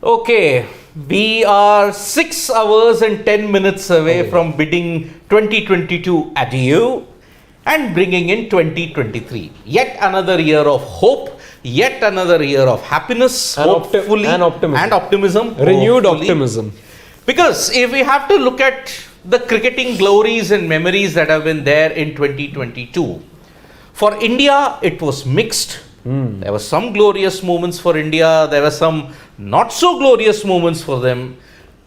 Okay, we are 6 hours and 10 minutes away from bidding 2022 adieu and bringing in 2023. Yet another year of hope, yet another year of happiness, and hopefully, and optimism. hopefully. Renewed optimism. Because if we have to look at the cricketing glories and memories that have been there in 2022, for India, it was mixed. There were some glorious moments for India. There were some not so glorious moments for them.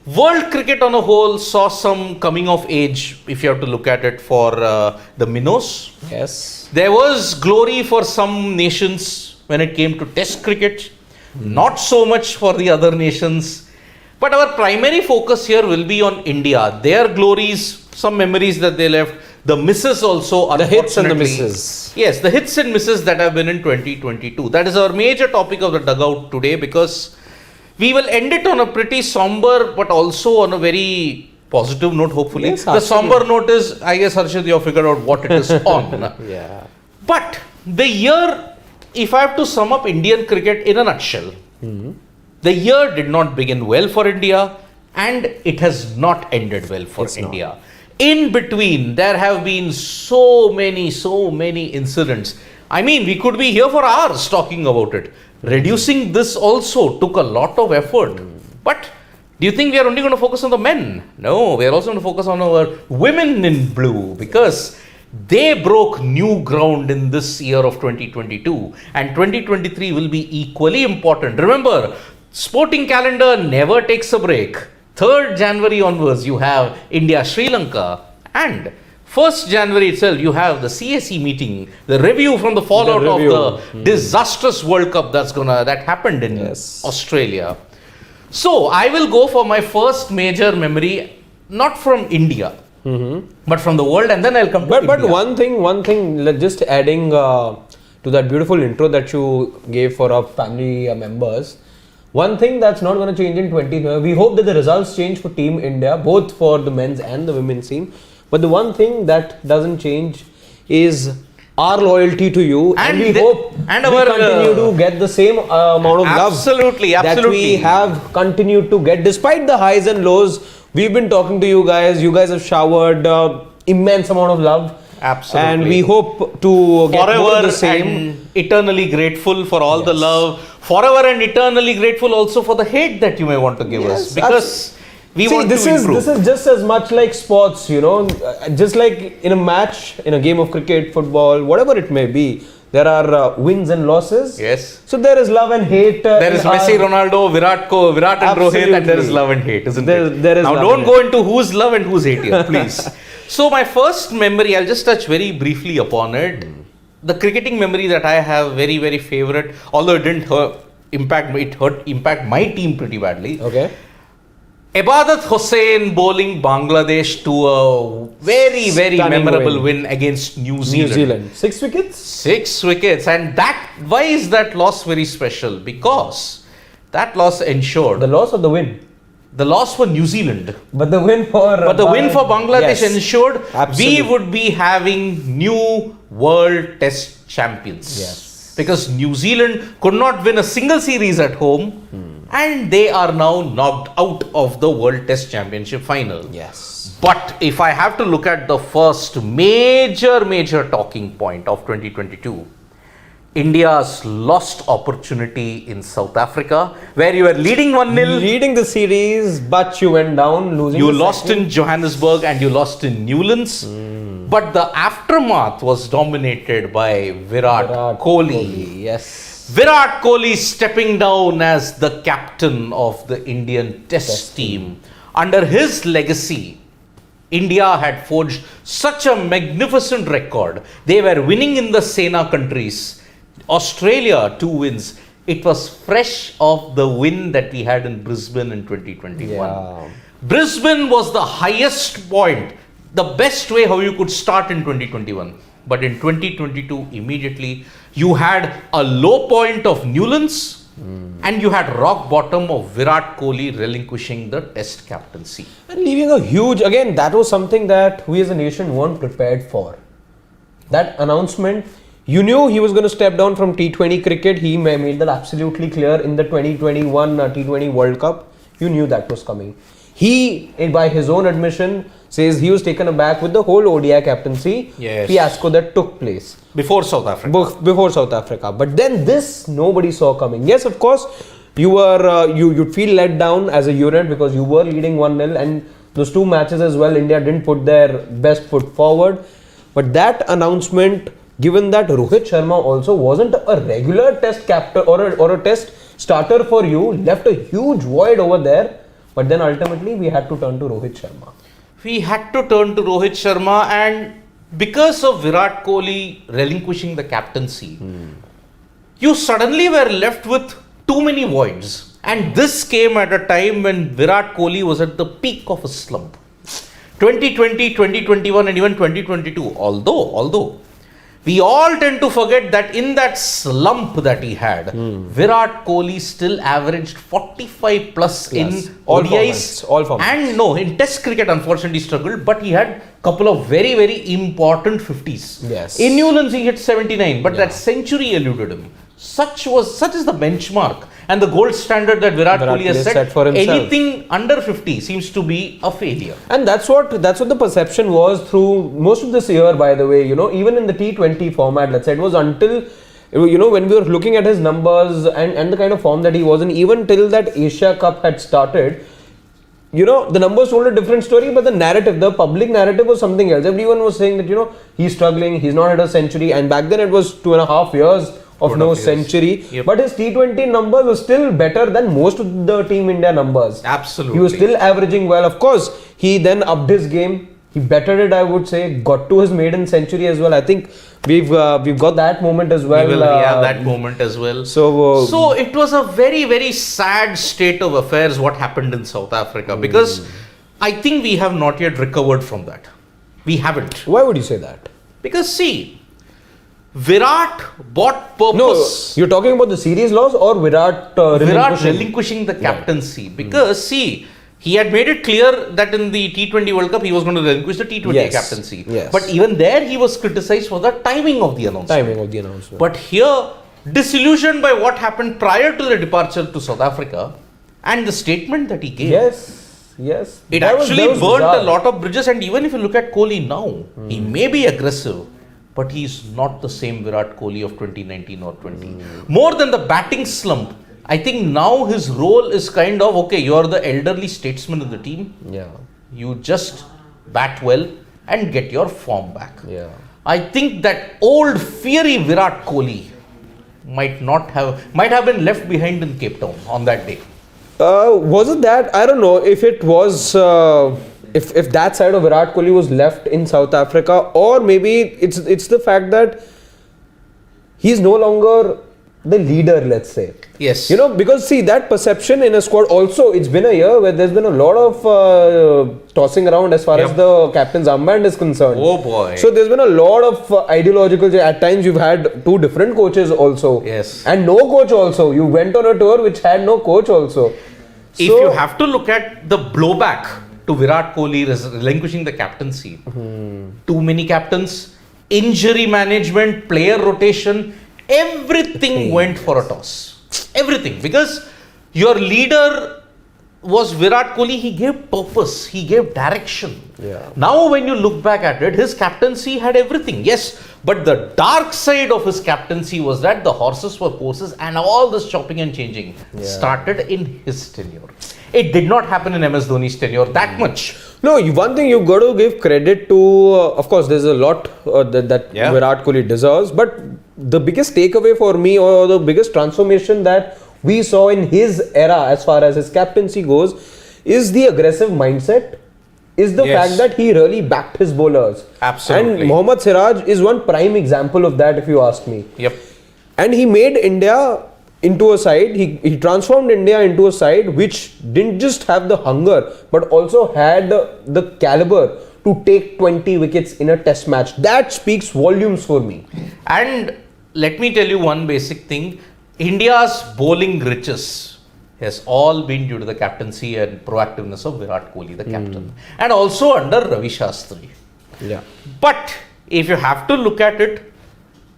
World cricket on a whole saw some coming of age, if you have to look at it, for the minnows. Yes. There was glory for some nations when it came to test cricket. Not so much for the other nations. But our primary focus here will be on India. Their glories, some memories that they left. The misses also, The hits and the unfortunately. misses. Yes, the hits and misses that have been in 2022. That is our major topic of the dugout today, because we will end it on a pretty somber but also on a very positive note, hopefully. Yes, the somber note is, I guess, Harshad, you have figured out what it is on. Yeah. But the year, if I have to sum up Indian cricket in a nutshell, the year did not begin well for India and it has not ended well for India. In between, there have been so many incidents. I mean, we could be here for hours talking about it. Reducing this also took a lot of effort. But do you think we are only going to focus on the men? No, we are also going to focus on our women in blue, because they broke new ground in this year of 2022, and 2023 will be equally important. Remember, sporting calendar never takes a break. 3rd January onwards, you have India-Sri Lanka, and 1st January itself, you have the CAC meeting, the review from the fallout of the disastrous World Cup that happened in Australia. So, I will go for my first major memory, not from India, but from the world, and then I'll come to India. But one thing, just adding to that beautiful intro that you gave for our family members. One thing that's not going to change in 2020, we hope that the results change for Team India, both for the men's and the women's team. But the one thing that doesn't change is our loyalty to you, and we hope and we continue to get the same amount of love that we have continued to get despite the highs and lows. We've been talking to you guys. You guys have showered immense amount of love. Absolutely. And we hope to get more of the same. And eternally grateful for all the love. Forever and eternally grateful also for the hate that you may want to give us. Because we want to improve. This is just as much like sports, you know. Just like in a match, in a game of cricket, football, whatever it may be, there are wins and losses. Yes. So there is love and hate. There is Messi, Ronaldo, Virat and Rohit, and there is love and hate, isn't it? There is now don't go into who's love and who's hate here, please. So my first memory, I'll just touch very briefly upon it. The cricketing memory that I have, very favorite, although it didn't impact my team pretty badly. Okay. Ibadat Hussain bowling Bangladesh to a very memorable win against New Zealand. 6 wickets? 6 wickets. And why is that loss very special? Because that loss ensured... The loss or the win? The loss for New Zealand. But the win for... Bangladesh ensured absolutely. we would be having new world test champions. Yes. Because New Zealand could not win a single series at home. And they are now knocked out of the World Test Championship final. Yes. But if I have to look at the first major talking point of 2022, India's lost opportunity in South Africa, where you were leading 1-0. Leading the series, but you went down, losing. You lost in Johannesburg and you lost in Newlands. But the aftermath was dominated by Virat Kohli. Yes. Virat Kohli stepping down as the captain of the Indian Test team. Under his legacy, India had forged such a magnificent record. They were winning in the Sena countries. Australia, 2 wins. It was fresh of the win that we had in Brisbane in 2021. Yeah. Brisbane was the highest point, the best way how you could start in 2021. But in 2022, immediately, you had a low point of Newlands and you had rock bottom of Virat Kohli relinquishing the test captaincy. And leaving a huge, again, that was something that we as a nation weren't prepared for. That announcement You knew he was going to step down from T20 cricket. He made that absolutely clear in the 2021 T20 World Cup. You knew that was coming. He, by his own admission, says he was taken aback with the whole ODI captaincy fiasco that took place. Before South Africa. Before South Africa. But then this, nobody saw coming. Yes, of course, you'd feel let down as a unit because you were leading 1-0, and those two matches as well, India didn't put their best foot forward. But that announcement, given that Rohit Sharma also wasn't a regular test captain or a test starter for you, left a huge void over there. But then ultimately we had to turn to Rohit Sharma. We had to turn to Rohit Sharma, and because of Virat Kohli relinquishing the captaincy, you suddenly were left with too many voids. And this came at a time when Virat Kohli was at the peak of a slump. 2020, 2021 and even 2022, although we all tend to forget that in that slump that he had, Virat Kohli still averaged 45 plus in ODIs. All formats. And no, in Test cricket, unfortunately struggled, but he had a couple of very, very important 50s. Yes. In Newlands, he hit 79, but that century eluded him. Such is the benchmark and the gold standard that Virat Kohli has set for himself. Anything under 50 seems to be a failure. And that's what the perception was through most of this year, by the way. Even in the T20 format, let's say, it was until, when we were looking at his numbers and the kind of form that he was in, even till that Asia Cup had started, the numbers told a different story, but the public narrative was something else. Everyone was saying that, he's struggling, he's not hit a century, and back then it was 2.5 years of no century. Yep. But his T20 numbers were still better than most of the Team India numbers. Absolutely. He was still averaging well. Of course, he then upped his game. He bettered it, I would say. Got to his maiden century as well. I think we've got that moment as well. We will have that moment as well. So it was a very, very sad state of affairs what happened in South Africa, because I think we have not yet recovered from that. We haven't. Why would you say that? Because see, Virat bought purpose. No, you're talking about the series loss or Virat relinquishing the captaincy. Because see, he had made it clear that in the T20 World Cup he was going to relinquish the T20 captaincy. Yes. But even there he was criticized for the timing of the announcement. But here, disillusioned by what happened prior to the departure to South Africa and the statement that he gave. Yes. It actually burnt a lot of bridges. And even if you look at Kohli now, he may be aggressive, but he's not the same Virat Kohli of 2019 or 20. More than the batting slump, I think now his role is kind of, okay, you're the elderly statesman in the team. Yeah. You just bat well and get your form back. Yeah. I think that old fiery Virat Kohli might have been left behind in Cape Town on that day. Was it that? I don't know if it was... If that side of Virat Kohli was left in South Africa, or maybe it's the fact that he's no longer the leader, let's say. Yes. Because see, that perception in a squad also, it's been a year where there's been a lot of tossing around as far as the captain's armband is concerned. Oh boy. So there's been a lot of ideological, at times you've had two different coaches also. Yes. And no coach also. You went on a tour which had no coach also. If you have to look at the blowback to Virat Kohli relinquishing the captaincy, too many captains, injury management, player rotation, everything went for a toss. Everything. Because your leader was Virat Kohli. He gave purpose. He gave direction. Yeah. Now when you look back at it, his captaincy had everything. Yes. But the dark side of his captaincy was that the horses for courses and all this chopping and changing started in his tenure. It did not happen in MS Dhoni's tenure that much. No, one thing you've got to give credit to, of course, there's a lot that Virat Kohli deserves, but the biggest takeaway for me, or the biggest transformation that we saw in his era as far as his captaincy goes, is the aggressive mindset, is the fact that he really backed his bowlers. Absolutely. And Mohammad Siraj is one prime example of that, if you ask me. Yep. And he made India into a side, he transformed India into a side which didn't just have the hunger, but also had the caliber to take 20 wickets in a test match. That speaks volumes for me. And let me tell you one basic thing. India's bowling riches has all been due to the captaincy and proactiveness of Virat Kohli, the captain. And also under Ravi Shastri. Yeah. But if you have to look at it,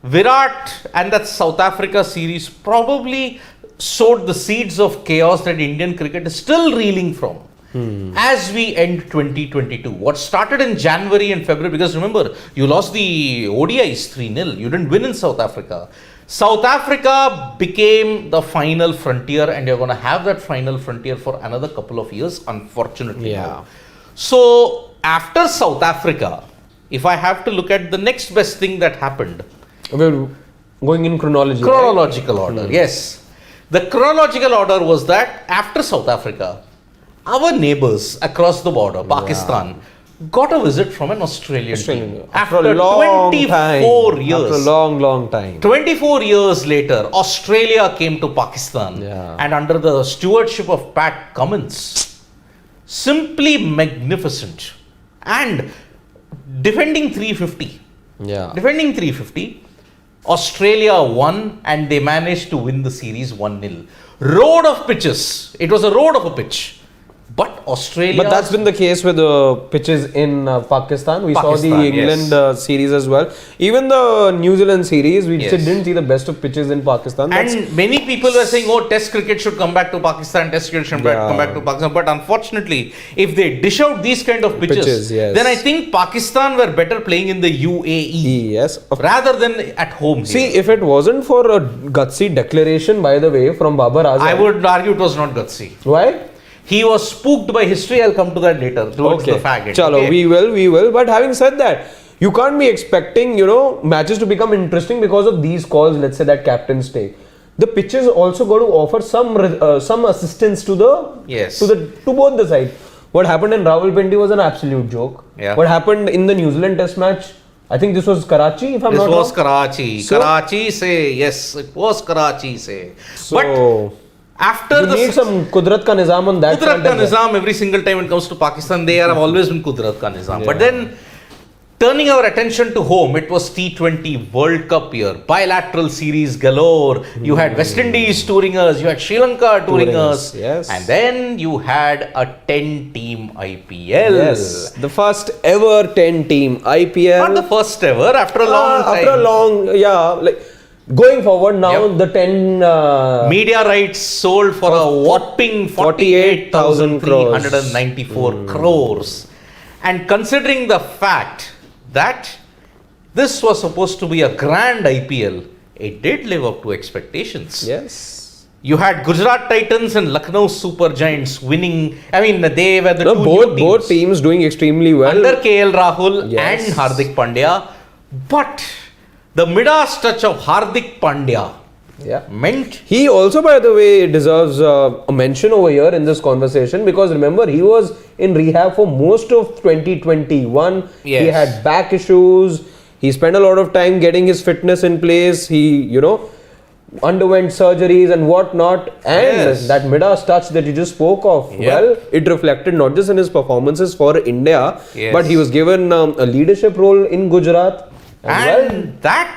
Virat and that South Africa series probably sowed the seeds of chaos that Indian cricket is still reeling from. As we end 2022, what started in January and February, because remember, you lost the ODIs 3-0, you didn't win in South Africa. South Africa became the final frontier, and you're going to have that final frontier for another couple of years, unfortunately. Yeah. So, after South Africa, if I have to look at the next best thing that happened, We're going in chronology. chronological order, yes. The chronological order was that after South Africa, our neighbors across the border, Pakistan, got a visit from an Australian team. After a long 24 time. years. After a long time. 24 years later, Australia came to Pakistan. Yeah. And under the stewardship of Pat Cummins, simply magnificent. And defending 350. Yeah. Defending 350, Australia won and they managed to win the series 1-0. Road of pitches. It was a road of a pitch. But Australia... But that's been the case with the pitches in Pakistan. We saw the Pakistan, England yes. series as well. Even the New Zealand series, we Yes. didn't see the best of pitches in Pakistan. And many people were saying, oh, test cricket should come back to Pakistan, test cricket should Yeah. come back to Pakistan. But unfortunately, if they dish out these kind of pitches, Yes. then I think Pakistan were better playing in the UAE Yes. rather than at home. See, here. if it wasn't for a gutsy declaration, by the way, from Babar Azam. I would argue it was not gutsy. Why? He was spooked by history. I'll come to that later. Towards the faggot. Chalo, okay? we will. But having said that, you can't be expecting, matches to become interesting because of these calls, let's say that captain's take. The pitches also got to offer some assistance to Yes. to both the sides. What happened in Rawalpindi was an absolute joke. Yeah. What happened in the New Zealand test match, I think this was Karachi, if I'm not wrong. This was Karachi. So- Karachi say, yes, it was Karachi say. So, But after you need some Kudrat ka nizam on that Kudrat front ka as well. nizam, every single time it comes to Pakistan, they have always been Kudrat ka nizam. Yeah. But then, turning our attention to home, it was T20 World Cup year, bilateral series galore. You had West Indies touring us, you had Sri Lanka touring us, yes. and then you had a 10-team IPL. Yes, the first ever 10-team IPL. Not the first ever, after a long time. After a long, going forward now, Yep. the 10... Media rights sold for a whopping 48,394 crores. And considering the fact that this was supposed to be a grand IPL, it did live up to expectations. Yes. You had Gujarat Titans and Lucknow Super Giants winning. I mean, they were the two new Both teams doing extremely well. under KL Rahul Yes. and Hardik Pandya. But the Midas touch of Hardik Pandya Yeah. meant He also, by the way, deserves a mention over here in this conversation because remember, he was in rehab for most of 2021. Yes. He had back issues. He spent a lot of time getting his fitness in place. He, underwent surgeries and whatnot. And Yes. that Midas touch that you just spoke of, Yep. well, it reflected not just in his performances for India, Yes. but he was given a leadership role in Gujarat. and that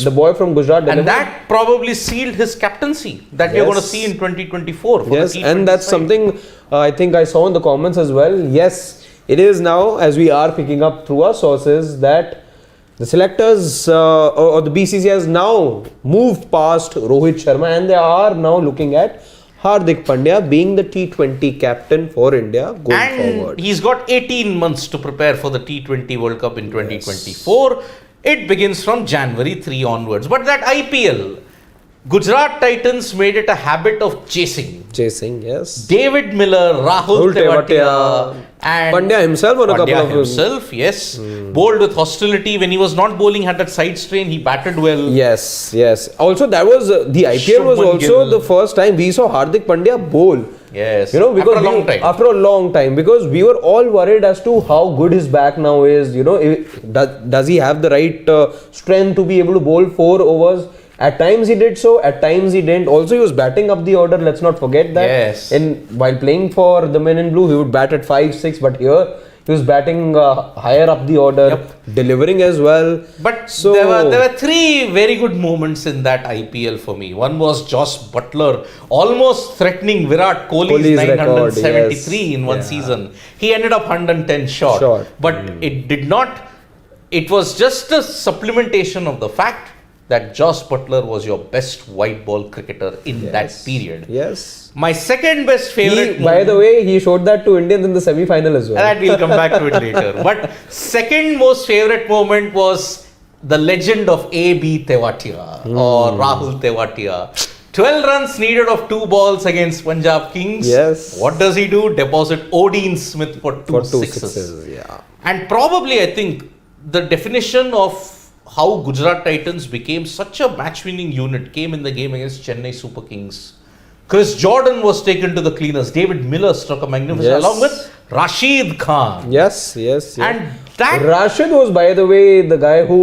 The boy from Gujarat delivered. And that probably sealed his captaincy that we're going to Yes. see in 2024. For Yes, the and that's T20 side. something I think I saw in the comments as well. Yes, it is now, as we are picking up through our sources, that the selectors or the BCCI has now moved past Rohit Sharma and they are now looking at Hardik Pandya being the T20 captain for India going And forward. he's got 18 months to prepare for the T20 World Cup in 2024. It begins from January 3 onwards. But that IPL, Gujarat Titans made it a habit of chasing. Chasing, yes. David Miller, Rahul Tewatia, and Pandya himself on a couple Pandya of himself, yes. Bowled with hostility. When he was not bowling, had that side strain, he batted well. Yes. Also, that was the IPL was Shubman also Gill. the first time we saw Hardik Pandya bowl. Yes. Because after a long time. After a long time, because we were all worried as to how good his back now is. Does he have the right strength to be able to bowl 4 overs? At times he did so, at times he didn't. Also, he was batting up the order. Let's not forget that. Yes. While playing for the Men in Blue, he would bat at 5, 6, but here he was batting higher up the order, delivering as well. But So- there were 3 very good moments in that IPL for me. One was Josh Butler almost threatening Virat Kohli's Kohli's record, 973 yes. in one Yeah. season. He ended up 110 short. But it did not. It was just a supplementation of the fact that Joss Butler was your best white ball cricketer in that period. Yes. My second best favorite. By the way, he showed that to Indians in the semi-final as well. That we'll come back to it later. But second most favorite moment was the legend of A.B. Tewatia or Rahul Tewatia. 12 runs needed of 2 balls against Punjab Kings. Yes. What does he do? Deposit Odin Smith for two sixes. Yeah. And probably, I think, the definition of how Gujarat Titans became such a match-winning unit came in the game against Chennai Super Kings. Chris Jordan was taken to the cleaners. David Miller struck a magnificent, along with Rashid Khan. Yes. And that Rashid was, by the way, the guy who,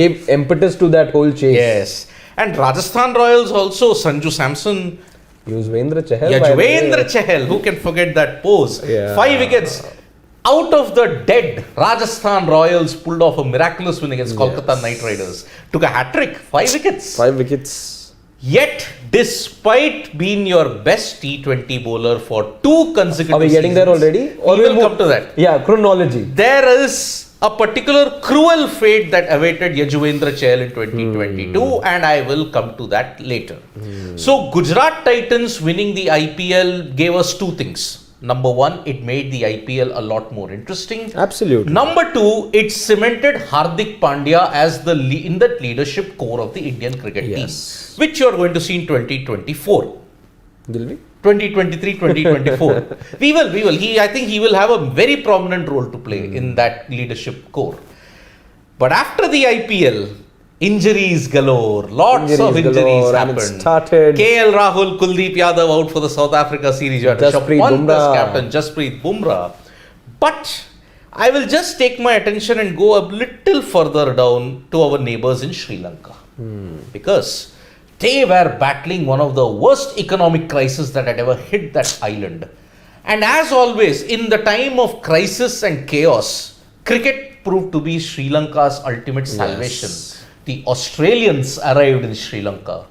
gave impetus to that whole chase. Yes. And Rajasthan Royals also, Sanju Samson. Yuzvendra Chahal. Yuzvendra Chahal, who can forget that pose? Yeah. 5 wickets. Out of the dead, Rajasthan Royals pulled off a miraculous win against Kolkata Knight Riders. Took a hat-trick, 5 wickets. 5 wickets. Yet, despite being your best T20 bowler for 2 consecutive Are we getting there already? Or we will come to that. Yeah, chronology. There is a particular cruel fate that awaited Yuzvendra Chahal in 2022 and I will come to that later. So Gujarat Titans winning the IPL gave us 2 things. Number 1, it made the IPL a lot more interesting. Absolutely. Number 2, it cemented Hardik Pandya as in the leadership core of the Indian cricket team, which you are going to see in 2024. Will we? 2023, 2024. We will. I think he will have a very prominent role to play in that leadership core. But after the IPL, injuries galore. Lots of injuries happened. Started. KL Rahul, Kuldeep Yadav out for the South Africa series. You had Jasprit one Bumrah. captain, Jasprit Bumrah. But I will just take my attention and go a little further down to our neighbors in Sri Lanka. Because they were battling one of the worst economic crises that had ever hit that island. And as always, in the time of crisis and chaos, cricket proved to be Sri Lanka's ultimate salvation. The Australians arrived in Sri Lanka.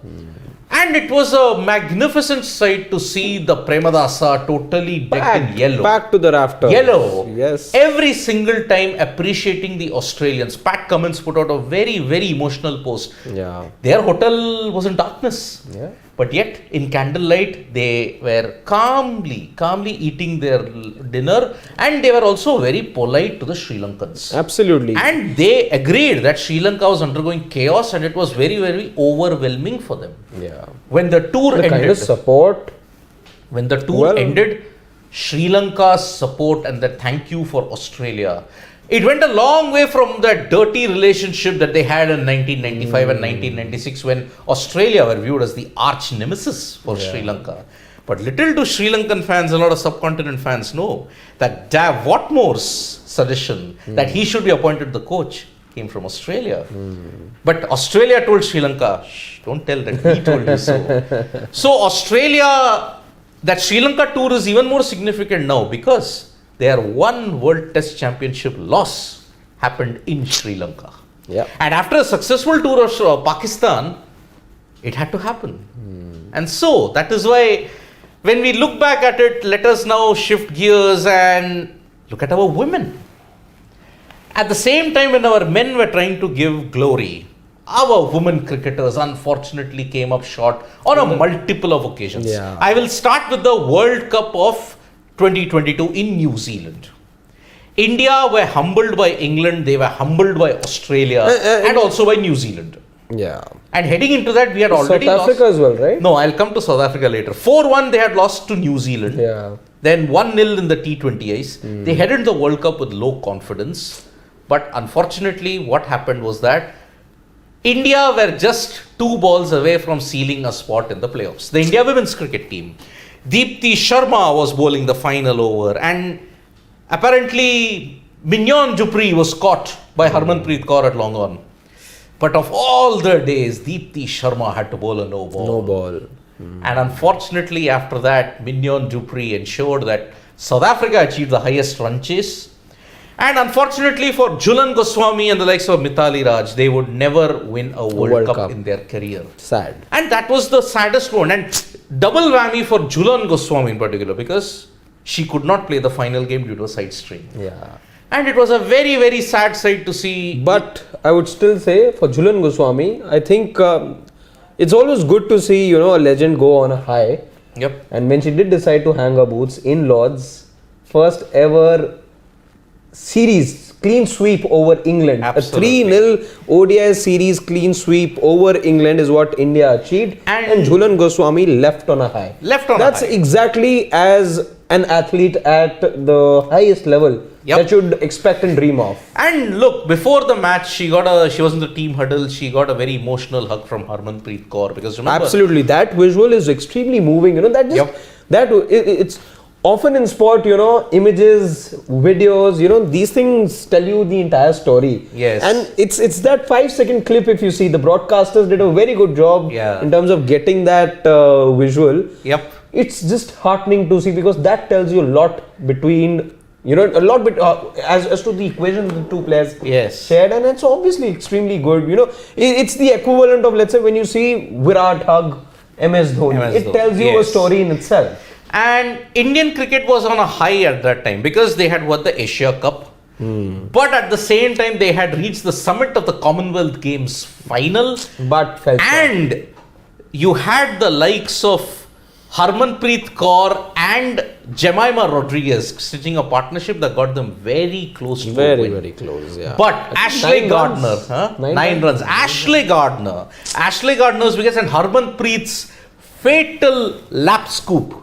And it was a magnificent sight to see the Premadasa totally decked in yellow. Back to the rafters. Yellow. Yes. Every single time appreciating the Australians. Pat Cummins put out a very, very emotional post. Yeah. Their hotel was in darkness. Yeah. But yet, in candlelight, they were calmly eating their dinner, and they were also very polite to the Sri Lankans. Absolutely. And they agreed that Sri Lanka was undergoing chaos, and it was very, very overwhelming for them. Yeah. When the tour ended, kind of support. when the tour ended, Sri Lanka's support and the thank you for Australia. It went a long way from that dirty relationship that they had in 1995 and 1996 when Australia were viewed as the arch nemesis for Sri Lanka. But little do Sri Lankan fans, a lot of subcontinent fans know that Dav Watmore's suggestion that he should be appointed the coach came from Australia. But Australia told Sri Lanka, shh, don't tell that we told you so. So Australia, that Sri Lanka tour is even more significant now because their one World Test Championship loss happened in Sri Lanka. Yeah. And after a successful tour of Pakistan, it had to happen. And so, that is why when we look back at it, let us now shift gears and look at our women. At the same time, when our men were trying to give glory, our women cricketers unfortunately came up short on a multiple of occasions. Yeah. I will start with the World Cup of 2022 in New Zealand. India were humbled by England, they were humbled by Australia and also by New Zealand. Yeah. And heading into that, we had already South Africa as well, right? No, I'll come to South Africa later. 4-1 they had lost to New Zealand. Yeah. Then 1-0 in the T20Is. They headed the World Cup with low confidence. But unfortunately, what happened was that India were just 2 balls away from sealing a spot in the playoffs. The India women's cricket team. Deepti Sharma was bowling the final over, and apparently Mignon Jupri was caught by Harmanpreet Kaur at long on. But of all the days, Deepti Sharma had to bowl a no ball. No ball. And unfortunately, after that, Mignon Jupri ensured that South Africa achieved the highest run chase. And unfortunately for Jhulan Goswami and the likes of Mithali Raj, they would never win a World Cup in their career. Sad. And that was the saddest one. And double whammy for Jhulan Goswami in particular, because she could not play the final game due to a side strain. Yeah. And it was a very, very sad sight to see. But I would still say for Jhulan Goswami, I think it's always good to see, you know, a legend go on a high. Yep. And when she did decide to hang her boots in Lord's, first ever series clean sweep over England. Absolutely. A 3-0 ODI series clean sweep over England is what India achieved. And Jhulan Goswami left on a high. That's exactly as an athlete at the highest level that you'd expect and dream of. And look, before the match, she was in the team huddle. She got a very emotional hug from Harmanpreet Kaur, because remember, absolutely, that visual is extremely moving. You know, that just it's often in sport, you know, images, videos, you know, these things tell you the entire story. Yes. And it's that 5-second clip. If you see, the broadcasters did a very good job in terms of getting that visual. Yep. It's just heartening to see, because that tells you a lot between, you know, a lot bit as to the equation the two players shared, and it's obviously extremely good. You know, it's the equivalent of, let's say, when you see Virat hug MS Dhoni. It tells you a story in itself. And Indian cricket was on a high at that time because they had won the Asia Cup. But at the same time, they had reached the summit of the Commonwealth Games final. But fell short. And you had the likes of Harmanpreet Kaur and Jemima Rodriguez stitching a partnership that got them very close to a win. Very close, yeah. But Ashley Gardner, 9 runs. Ashley Gardner's wickets and Harmanpreet's fatal lap scoop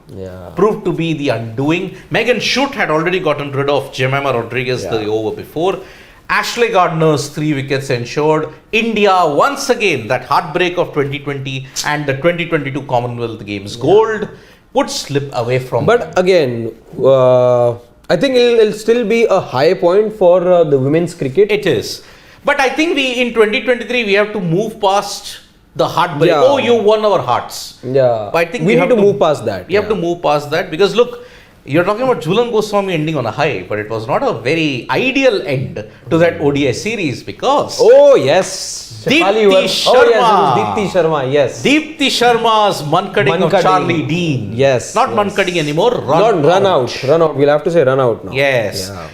proved to be the undoing. Megan Schutt had already gotten rid of Jemima Rodriguez the over before. Ashley Gardner's 3 wickets ensured India once again that heartbreak of 2020 and the 2022 Commonwealth Games gold would slip away from them. But again, I think it'll still be a high point for the women's cricket. It is. But I think in 2023 we have to move past the heartbreak. Oh, you won our hearts. Yeah. But I think we need to move past that. We have to move past that, because look, you're talking about Jhulan Goswami ending on a high, but it was not a very ideal end to that ODI series, because oh yes, Deepti Sharma, yes. Deepti Sharma's man-cutting of Charlie Dean. Yes. Not man-cutting anymore, run out. We'll have to say run out now. Yes. Yeah.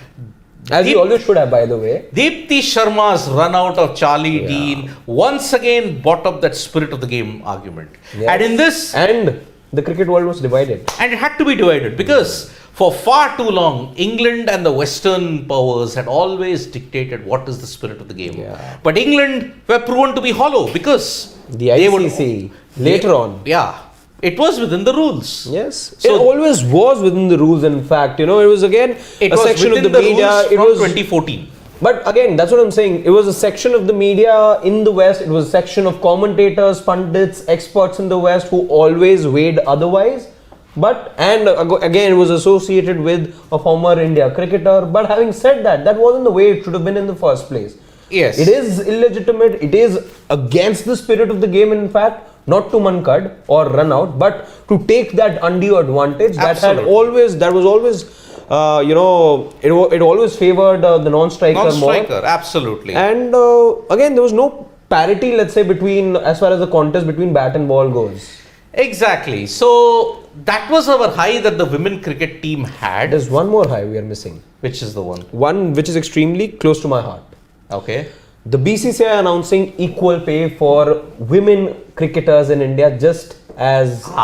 As you always should have, by the way. Deepti Sharma's run out of Charlie Dean once again brought up that spirit of the game argument. Yes. And in this... And the cricket world was divided. And it had to be divided, because for far too long, England and the Western powers had always dictated what is the spirit of the game. Yeah. But England were proven to be hollow, because the ICC later on. Yeah. It was within the rules. Yes. So it always was within the rules, in fact. You know, it was again a section of the media. It was 2014. But again, that's what I'm saying. It was a section of the media in the West. It was a section of commentators, pundits, experts in the West who always weighed otherwise. And again, it was associated with a former India cricketer. But having said that, that wasn't the way it should have been in the first place. Yes. It is illegitimate. It is against the spirit of the game, in fact, not to man-cut or run out, but to take that undue advantage. Absolutely. That was always, you know, it always favored the non-striker more. Absolutely. And again, there was no parity, let's say, as far as the contest between bat and ball goes. Exactly. So that was our high that the women cricket team had. There's one more high we are missing. Which is the one? One which is extremely close to my heart. Okay. The BCCI announcing equal pay for women cricketers in India, just as for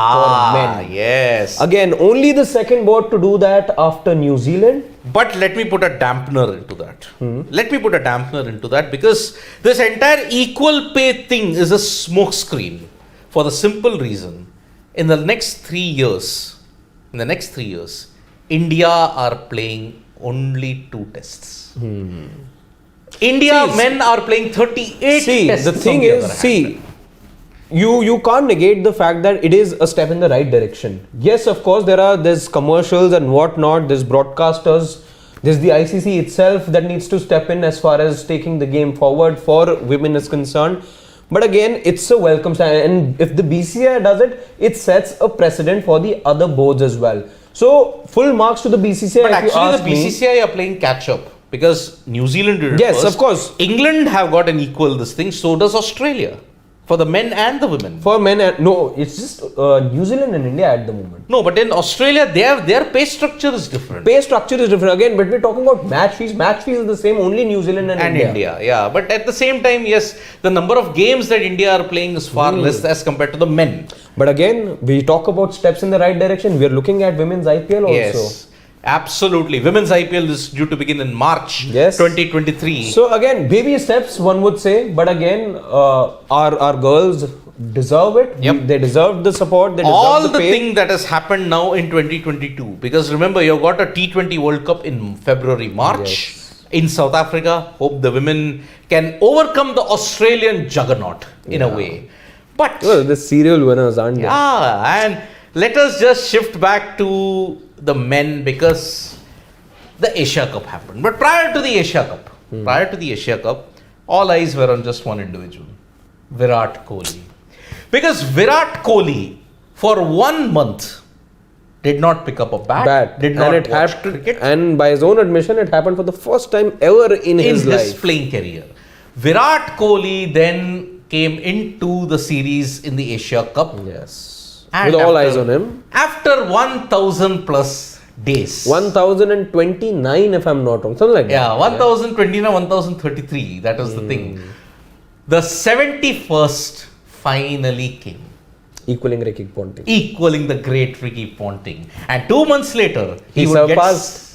men. Yes. Again, only the second board to do that after New Zealand. But let me put a dampener into that. Because this entire equal pay thing is a smokescreen, for the simple reason, in the next 3 years, India are playing only 2 tests. Men are playing 38 tests. The thing is, you can't negate the fact that it is a step in the right direction. Yes, of course, there's commercials and whatnot, there's broadcasters, there's the ICC itself that needs to step in as far as taking the game forward for women is concerned. But again, it's a welcome sign, and if the BCCI does it, it sets a precedent for the other boards as well. So, full marks to the BCCI. But actually, the BCCI are playing catch up, because New Zealand did it first. Yes, of course. England have got an equal this thing, so does Australia. For the men and the women. For men, no, it's just New Zealand and India at the moment. No, but in Australia, their pay structure is different. Pay structure is different again, but we're talking about match fees. Match fees is the same only New Zealand and India. Yeah. But at the same time, yes, the number of games that India are playing is far less as compared to the men. But again, we talk about steps in the right direction. We are looking at women's IPL also. Yes. Absolutely. Women's IPL is due to begin in March 2023. So again, baby steps, one would say. But again, our girls deserve it. Yep. They deserve the support. They deserve All the the pay. thing that has happened now in 2022. Because remember, you've got a T20 World Cup in February, March in South Africa. Hope the women can overcome the Australian juggernaut in a way. But Well, the serial winners, aren't they? and let us just shift back to the men because the Asia Cup happened. But prior to the Asia Cup, all eyes were on just one individual, Virat Kohli. Because Virat Kohli, for 1 month, did not pick up a bat, did not watch cricket. And by his own admission, it happened for the first time ever in his life. Playing career. Virat Kohli then came into the series in the Asia Cup. Yes. And With all eyes on him. After 1,000 plus days. 1,029 if I'm not wrong. Something like that. Yeah, 1,029, 1,033. That was the thing. The 71st finally came. Equaling Ricky Ponting. Equaling the great Ricky Ponting. And 2 months later, He surpassed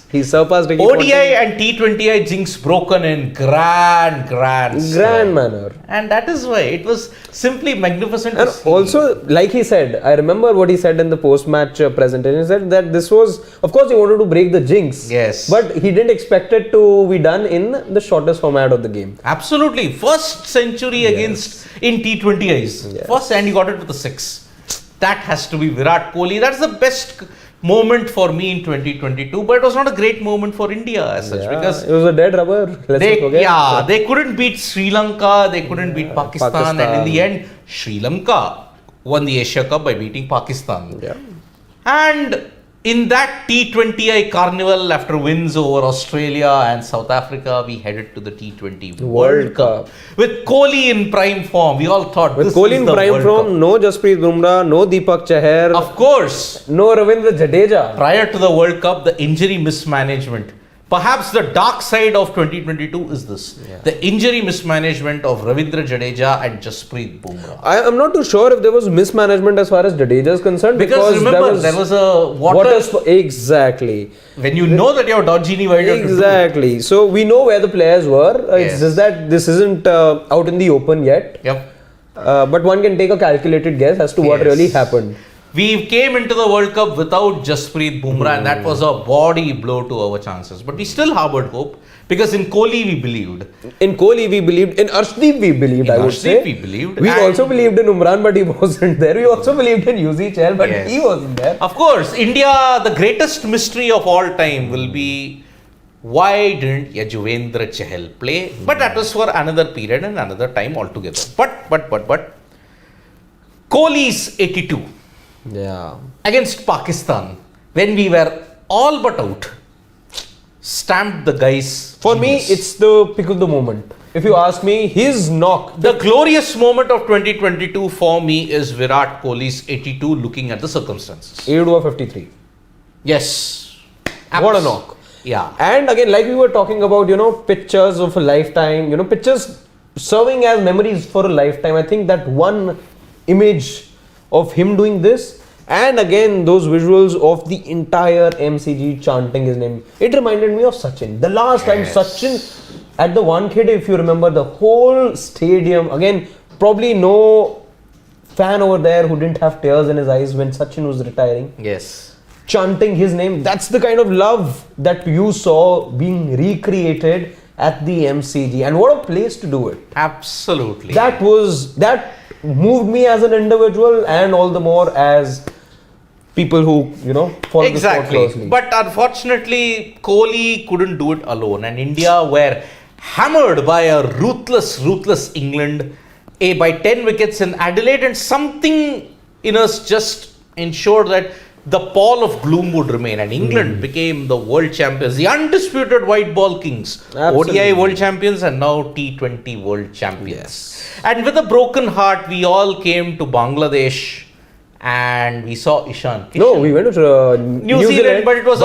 Ricky ODI Ponting. and T20I jinx broken in grand manner. And that is why it was simply magnificent. And to see. also, like he said, I remember what he said in the post-match presentation. He said that this was, of course, he wanted to break the jinx. Yes. But he didn't expect it to be done in the shortest format of the game. Absolutely. First century against in T20Is. Yes. First, and he got it with a 6. That has to be Virat Kohli. That's the best moment for me in 2022. But it was not a great moment for India as such because it was a dead rubber. Let's not forget. they couldn't beat Sri Lanka. They couldn't beat Pakistan. And in the end, Sri Lanka won the Asia Cup by beating Pakistan. Yeah. And in that T20I carnival, after wins over Australia and South Africa, we headed to the T20 World Cup. With Kohli in prime form. We all thought With this Kohli is in the prime World form, Cup. no Jasprit Bumrah, no Deepak Chahar, Of course, no Ravindra Jadeja. prior to the World Cup, the injury mismanagement. Perhaps the dark side of 2022 is this. The injury mismanagement of Ravindra Jadeja and Jasprit Bumrah. I am not too sure if there was mismanagement as far as Jadeja is concerned. Because remember, there was a water. Exactly. When you know that you're dodgy, why don't you do it? Exactly. So we know where the players were. Yes. It's just that this isn't out in the open yet. Yep. But one can take a calculated guess as to what Yes. really happened. We came into the World Cup without Jasprit Bumrah and that was a body blow to our chances. But we still harbored hope because in Kohli we believed. In Kohli we believed. In Arshdeep we believed, I would say. we believed. We And also believed in Umran, but he wasn't there. We also believed in Yuzi Chahal, but Yes. he wasn't there. Of course, India, the greatest mystery of all time will be why didn't Yajuvendra Chahal play? But that was for another period and another time altogether. But Kohli's 82 Yeah. against Pakistan when we were all but out stamped the guy's For me, genius. it's the pick of the moment. If you ask me, his knock. The glorious moment of 2022 for me is Virat Kohli's 82 looking at the circumstances. 8/53. Yes. What a knock. Yeah. And again, like we were talking about, pictures of a lifetime, pictures serving as memories for a lifetime. I think that one image of him doing this, and again, those visuals of the entire MCG chanting his name, it reminded me of Sachin. The last time Sachin at the one kid, if you remember, the whole stadium, again, probably no fan over there who didn't have tears in his eyes when Sachin was retiring. Yes. Chanting his name. That's the kind of love that you saw being recreated at the MCG. And what a place to do it. Absolutely. That moved me as an individual and all the more as people who, follow the sport closely. But unfortunately, Kohli couldn't do it alone. And India were hammered by a ruthless England by 10 wickets in Adelaide. And something in us just ensured that the pall of gloom would remain, and England became the world champions, the undisputed white ball kings, Absolutely. ODI world champions, and now T20 world champions. And with a broken heart, we all came to Bangladesh and we saw Ishan Kishan. No, we went to New Zealand, but it was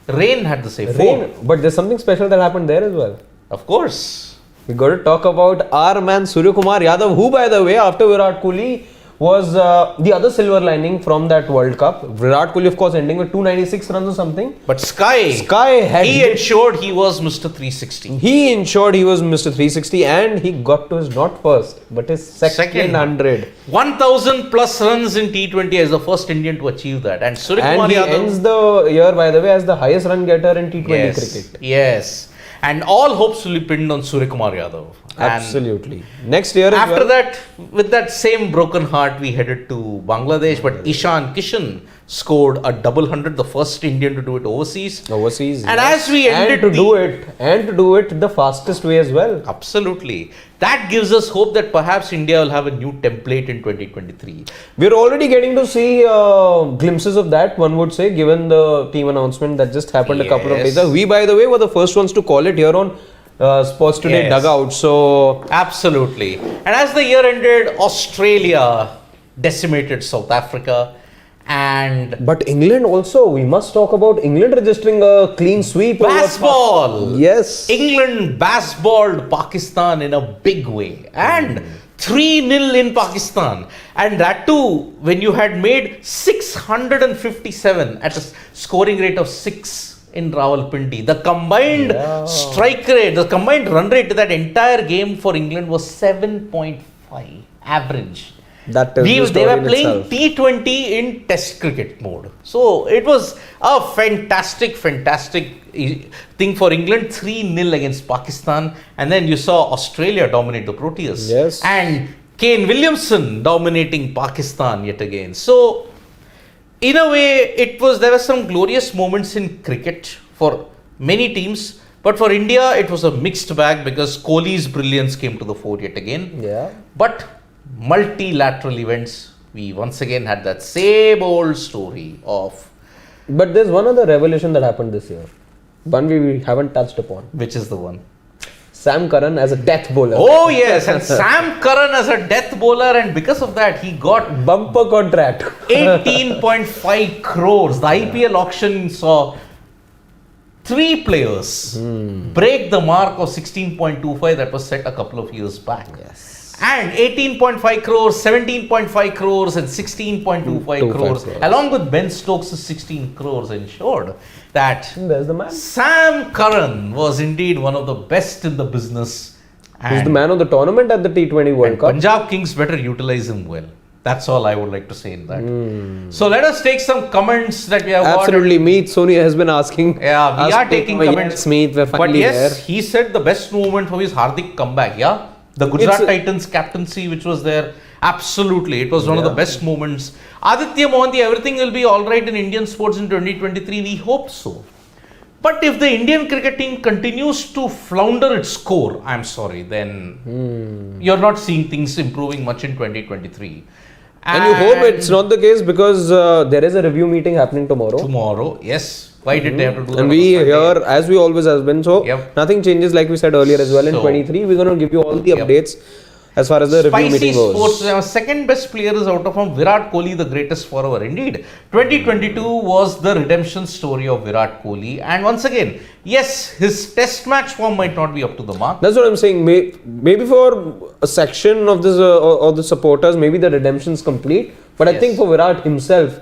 rain had the same rain. But there's something special that happened there as well. Of course. We got to talk about our man Surya Kumar Yadav, who, by the way, after Virat Kohli, was the other silver lining from that World Cup. Virat Kohli, of course, ending with 296 runs or something. But Sky had he ensured he was Mr. 360. He ensured he was Mr. 360, and he got to his not first, but his second 100. 1,000 plus runs in T20 as the first Indian to achieve that. And Surya Kumar And he Yadav ends the year, by the way, as the highest run getter in T20 cricket. Yes. And all hopes will be pinned on Surya Kumar Yadav. And Absolutely. Next year as after well. that, with that same broken heart, we headed to Bangladesh. But Ishan Kishan scored a double 100, the first Indian to do it overseas. Overseas. And as we ended and to do it the fastest way as well. Absolutely. That gives us hope that perhaps India will have a new template in 2023. We're already getting to see glimpses of that, one would say, given the team announcement that just happened a couple of days ago. We, by the way, were the first ones to call it here on Sports Today Dugout. So absolutely. And as the year ended, Australia decimated South Africa. But England also, we must talk about England registering a clean sweep. Baseball. Yes. England baseballed Pakistan in a big way. And 3-0 in Pakistan. And that too, when you had made 657 at a scoring rate of 6 in Rawalpindi. The combined strike rate, the combined run rate of that entire game for England was 7.5 average. That they were playing T20 in Test cricket mode. So it was a fantastic thing for England. 3-0 against Pakistan. And then you saw Australia dominate the Proteas. Yes. And Kane Williamson dominating Pakistan yet again. So in a way, there were some glorious moments in cricket for many teams. But for India, it was a mixed bag because Kohli's brilliance came to the fore yet again. Yeah. But multilateral events, we once again had that same old story of... But there's one other revelation that happened this year. One we haven't touched upon. Which is the one? Sam Curran as a death bowler. Oh yes, and Sam Curran as a death bowler, and because of that he got bumper contract. 18.5 crores. The IPL auction saw 3 players break the mark of 16.25 that was set a couple of years back. Yes. And 18.5 crores, 17.5 crores and 16.25 crores along with Ben Stokes' 16 crores ensured that there's the man. Sam Curran was indeed one of the best in the business. He's the man of the tournament at the T20 World Cup. Punjab Kings better utilize him well. That's all I would like to say in that. So let us take some comments that we have got. Absolutely. Meet Sonia has been asking. Yeah, we are taking comments. Yes, Meet, we're finally there. He said the best moment for his Hardik comeback. Yeah. The Gujarat Titans captaincy which was there, absolutely, it was one of the best moments. Aditya Mohanty, everything will be alright in Indian sports in 2023, we hope so. But if the Indian cricket team continues to flounder its core, I'm sorry, then you're not seeing things improving much in 2023. And you hope it's not the case because there is a review meeting happening tomorrow. Tomorrow, yes. Why did they have to do that? And we here, as we always have been, so nothing changes like we said earlier as well in 23. We're going to give you all the updates as far as the review meeting goes. Sports, second best player is out of form. Virat Kohli, the greatest forever. Indeed, 2022 was the redemption story of Virat Kohli. And once again, yes, his test match form might not be up to the mark. That's what I'm saying. Maybe for a section of this or the supporters, maybe the redemption's complete. But I think for Virat himself,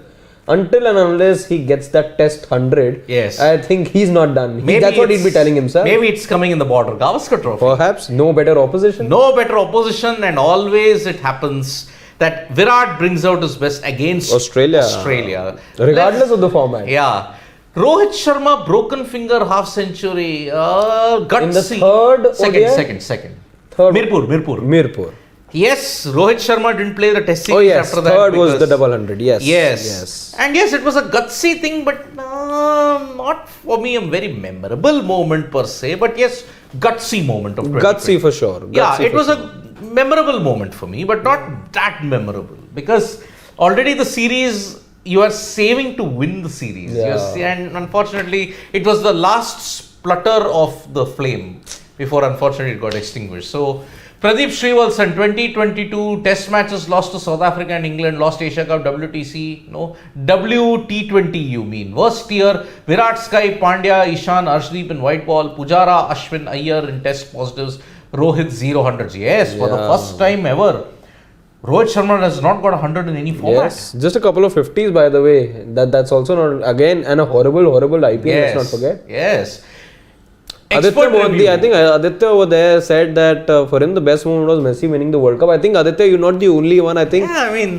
until and unless he gets that test 100, I think he's not done. That's what he'd be telling himself. Maybe it's coming in the border Gavaskar Trophy. Perhaps. No better opposition. No better opposition, and always it happens that Virat brings out his best against Australia. Regardless of the format. Yeah. Rohit Sharma, broken finger, half century. Gutsy. In the third second. Third. Mirpur. Yes, Rohit Sharma didn't play the test series after that. Third was the double 100. Yes. And yes, it was a gutsy thing, but not for me a very memorable moment per se. But yes, gutsy moment of 2020. Gutsy for sure. It was a memorable moment for me, but not that memorable because already the series you are saving to win the series. And unfortunately, it was the last splutter of the flame before unfortunately it got extinguished. So, Pradeep Srivalsan, 2022 test matches lost to South Africa and England, lost Asia Cup, WTC, no, WT20 you mean. Worst year, Virat, Sky, Pandya, Ishan, Arshdeep in white ball, Pujara, Ashwin, Iyer in test positives, Rohit 0 hundreds. Yes, for the first time ever. Rohit Sharma has not got 100 in any format. Yes, just a couple of 50s by the way. That's also not, again, and a horrible IPL, let's not forget. Yes. Aditya Modi, I think Aditya over there said that for him the best moment was Messi winning the World Cup. I think Aditya, you're not the only one. I think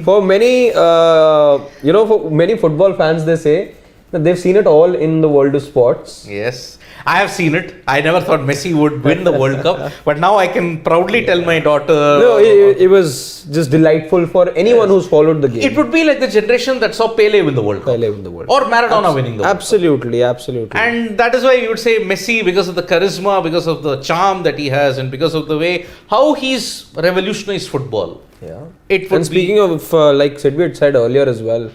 for many, for many football fans, they say that they've seen it all in the world of sports. Yes, I have seen it. I never thought Messi would win the World Cup, but now I can proudly tell my daughter. No, it was just delightful for anyone who's followed the game. It would be like the generation that saw Pele win the World Cup. Or Maradona winning the World Cup. Absolutely. And that is why you would say Messi, because of the charisma, because of the charm that he has, and because of the way how he's revolutionized football. Yeah. And speaking of, like Sidvi had said earlier as well,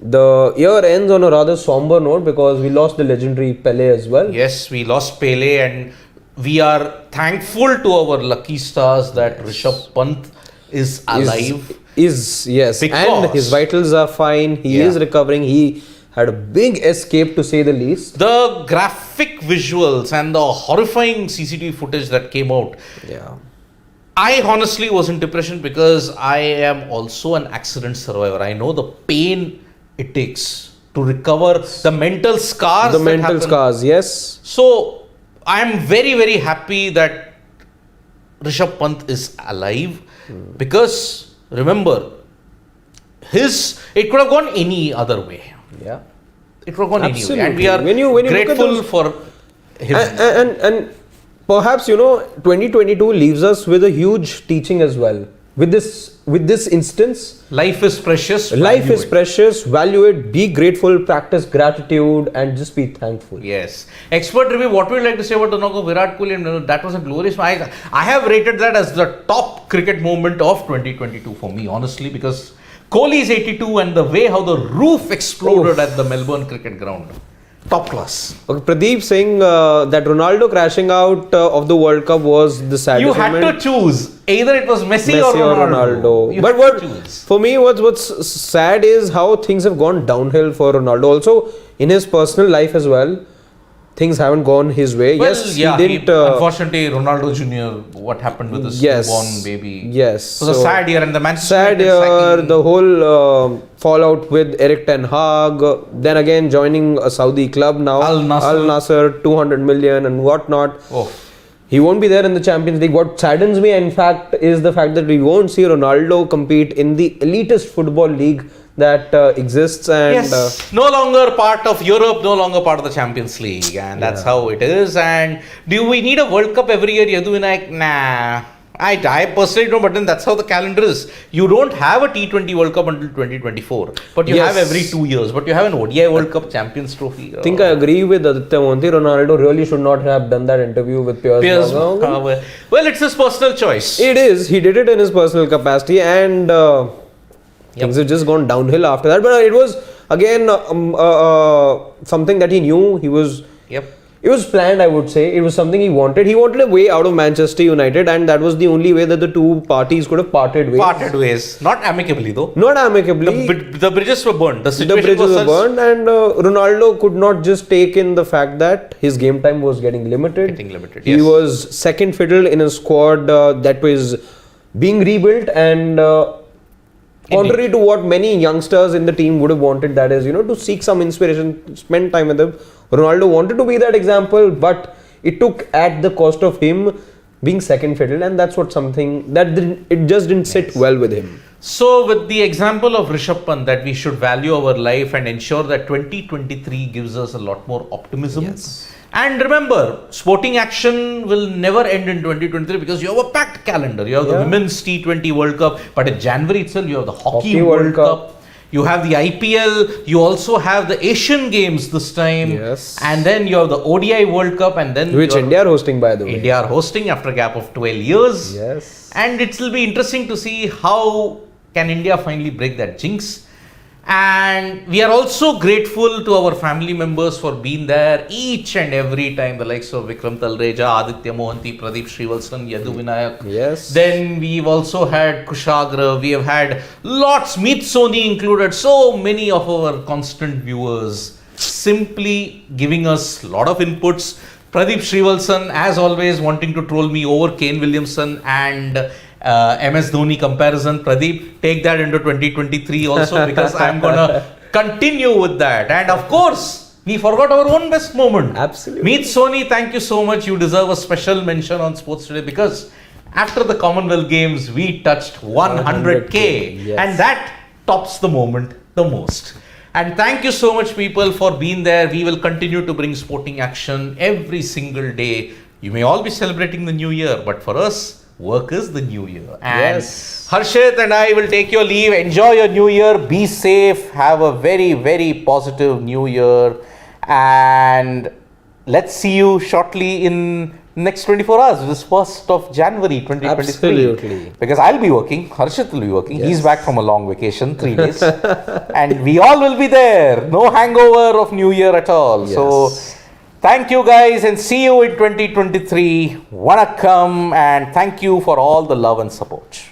the year ends on a rather somber note because we lost the legendary Pele as well. Yes, we lost Pele, and we are thankful to our lucky stars that Rishabh Pant is alive. Yes, and his vitals are fine. He is recovering. He had a big escape, to say the least. The graphic visuals and the horrifying CCTV footage that came out. Yeah. I honestly was in depression because I am also an accident survivor. I know the pain it takes to recover, the mental scars. Yes. So I am very, very happy that Rishabh Pant is alive because remember, it could have gone any other way. Yeah. It could have gone any way. And we are grateful for him. And perhaps, 2022 leaves us with a huge teaching as well. With this instance, life is precious. Value it, be grateful, practice gratitude, and just be thankful. Yes. Expert review, what would you like to say about the knock of Virat Kohli? That was a glorious match. I have rated that as the top cricket moment of 2022 for me, honestly, because Kohli is 82 and the way how the roof exploded at the Melbourne cricket ground. Top class. Okay, Pradeep saying that Ronaldo crashing out of the World Cup was the saddest moment. You had to choose. Either it was Messi or Ronaldo. But for me, what's sad is how things have gone downhill for Ronaldo. Also, in his personal life as well, things haven't gone his way. Well, he didn't. Unfortunately, Ronaldo Jr., what happened with his newborn baby? Yes. It was a sad year, and the Manchester sad year, the whole fallout with Eric Ten Hag, then again joining a Saudi club now, Al Nassr, 200 million and whatnot. He won't be there in the Champions League. What saddens me, in fact, is the fact that we won't see Ronaldo compete in the elitist football league that exists, and no longer part of Europe, no longer part of the Champions League, and that's how it is. And do we need a World Cup every year, Yadu Vinayak? Nah, I personally don't, but then that's how the calendar is. You don't have a T20 World Cup until 2024, but you have every 2 years. But you have an ODI World Cup Champions Trophy. I think I agree with Aditya Monti. Ronaldo really should not have done that interview with Piers Morgan. Well, it's his personal choice. It is. He did it in his personal capacity, and things have just gone downhill after that. But it was again something that he knew. It was planned, I would say. It was something he wanted. He wanted a way out of Manchester United, and that was the only way that the two parties could have parted ways. Not amicably, though. Not amicably. The bridges were burned. The bridges were burned, and Ronaldo could not just take in the fact that his game time was getting limited. He was second fiddle in a squad that was being rebuilt, and contrary to what many youngsters in the team would have wanted, that is, to seek some inspiration, spend time with them. Ronaldo wanted to be that example, but it took at the cost of him being second fiddle, and that's it just didn't sit well with him. So, with the example of Rishabh Pant, that we should value our life and ensure that 2023 gives us a lot more optimism. Yes. And remember, sporting action will never end in 2023 because you have a packed calendar. You have the Women's T20 World Cup, but in January itself, you have the Hockey World Cup. You have the IPL, you also have the Asian Games this time. Yes. And then you have the ODI World Cup, and then which India are hosting, by the way. India are hosting after a gap of 12 years. Yes. And it will be interesting to see how can India finally break that jinx. And we are also grateful to our family members for being there each and every time. The likes of Vikram Talreja, Aditya Mohanty, Pradeep Srivalsan, Yadu Vinayak. Yes. Then we've also had Kushagra. We have had lots, Meet Soni included. So many of our constant viewers simply giving us a lot of inputs. Pradeep Srivalsan, as always, wanting to troll me over Kane Williamson and MS Dhoni comparison. Pradeep, take that into 2023 also, because I'm gonna continue with that. And of course, we forgot our own best moment. Absolutely. Meet Soni, thank you so much. You deserve a special mention on Sports Today, because after the Commonwealth Games, we touched 100K. Yes. And that tops the moment the most. And thank you so much, people, for being there. We will continue to bring sporting action every single day. You may all be celebrating the new year, but for us, work is the new year. And Yes. Harshit and I will take your leave. Enjoy your new year. Be safe. Have a very, very positive new year. And let's see you shortly in next 24 hours, this 1st of January 2023. Absolutely. Because I'll be working, Harshit will be working. Yes. He's back from a long vacation, 3 days. And we all will be there. No hangover of New Year at all. Yes. So, thank you guys and see you in 2023. Vanakkam, and thank you for all the love and support.